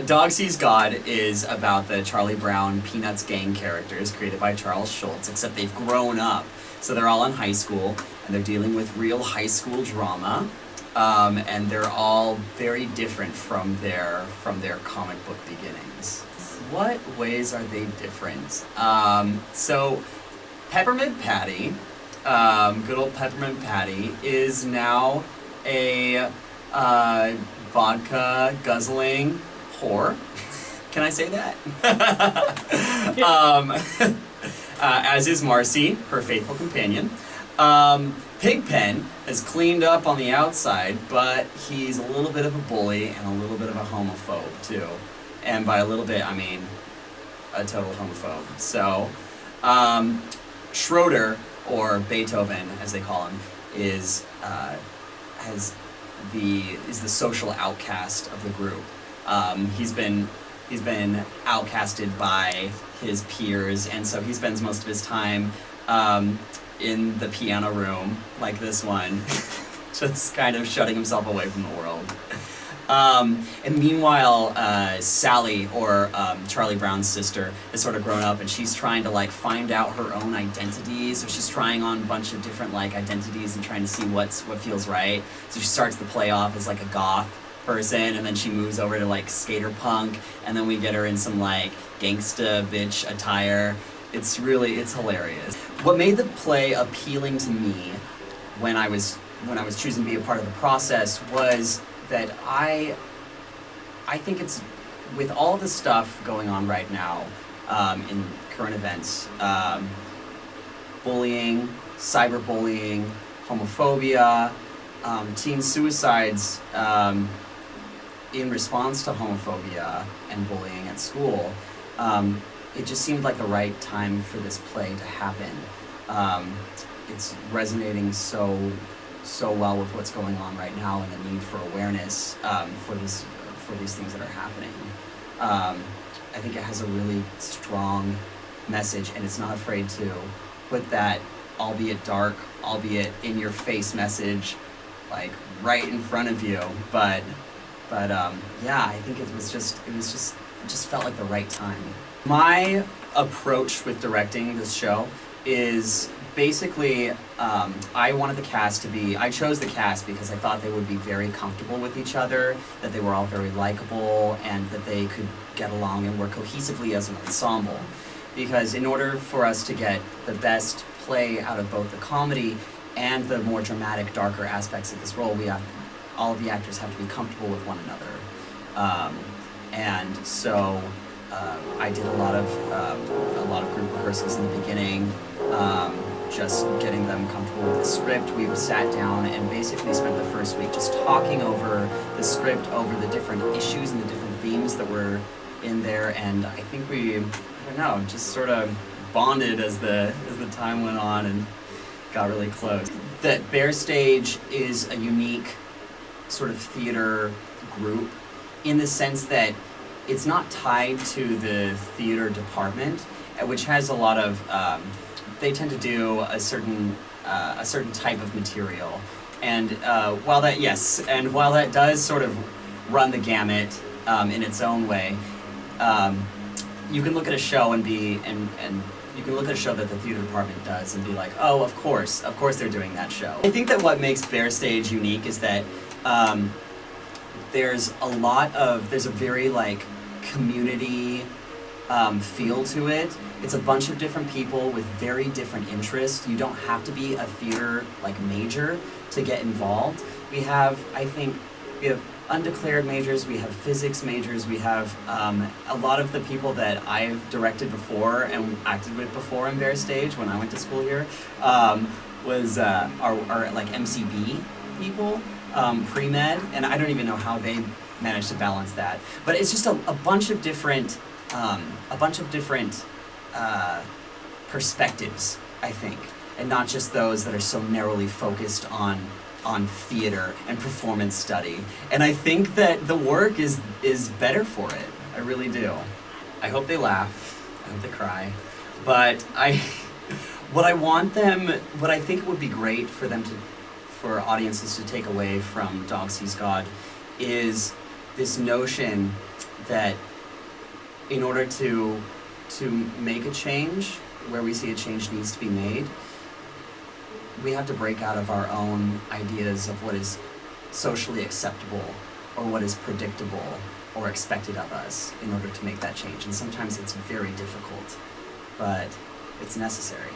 Dog Sees God is about the Charlie Brown Peanuts gang characters created by Charles Schulz, except they've grown up. So they're all in high school, and they're dealing with real high school drama, and they're all very different from their comic book beginnings. What ways are they different? So Peppermint Patty, good old Peppermint Patty, is now a vodka guzzling whore. Can I say that? As is Marcy, her faithful companion. Pigpen is cleaned up on the outside, but he's a little bit of a bully and a little bit of a homophobe too. And by a little bit, I mean a total homophobe. So, Schroeder, or Beethoven, as they call him, is the social outcast of the group. He's been outcasted by his peers, and so he spends most of his time in the piano room, like this one, just kind of shutting himself away from the world. And meanwhile, Sally, or Charlie Brown's sister, has sort of grown up, and she's trying to like find out her own identity. So she's trying on a bunch of different like identities and trying to see what feels right. So she starts the play off as like a goth person, and then she moves over to like skater punk, and then we get her in some like gangsta bitch attire. It's hilarious. What made the play appealing to me when I was choosing to be a part of the process was that I think it's, with all the stuff going on right now in current events, bullying, cyberbullying, homophobia, teen suicides in response to homophobia and bullying at school, it just seemed like the right time for this play to happen. It's resonating so well with what's going on right now and the need for awareness for these things that are happening. I think it has a really strong message, and it's not afraid to put that, albeit dark, albeit in your face message, like right in front of you. But yeah, I think it just felt like the right time. My approach with directing this show is basically, I chose the cast because I thought they would be very comfortable with each other, that they were all very likable, and that they could get along and work cohesively as an ensemble. Because in order for us to get the best play out of both the comedy and the more dramatic, darker aspects of this role, all of the actors have to be comfortable with one another. And so I did a lot of group rehearsals in the beginning, just getting them comfortable with the script. We sat down and basically spent the first week just talking over the script, over the different issues and the different themes that were in there, and I think just sort of bonded as the time went on and got really close. That BareStage is a unique sort of theater group in the sense that it's not tied to the theater department, which has a lot of, they tend to do a certain type of material. And while that does sort of run the gamut in its own way, you can look at a show and you can look at a show that the theater department does and be like, oh, of course they're doing that show. I think that what makes BareStage unique is that there's a very like community feel to it. It's a bunch of different people with very different interests. You don't have to be a theater like major to get involved. We have undeclared majors, we have physics majors, we have a lot of the people that I've directed before and acted with before in BareStage when I went to school here are like MCB people, pre-med, and I don't even know how they managed to balance that. But it's just a bunch of different perspectives, I think, and not just those that are so narrowly focused on theater and performance study. And I think that the work is better for it. I really do. I hope they laugh. I hope they cry. But what I think would be great for audiences to take away from Dog Sees God is this notion that in order to make a change, where we see a change needs to be made, we have to break out of our own ideas of what is socially acceptable or what is predictable or expected of us in order to make that change. And sometimes it's very difficult, but it's necessary.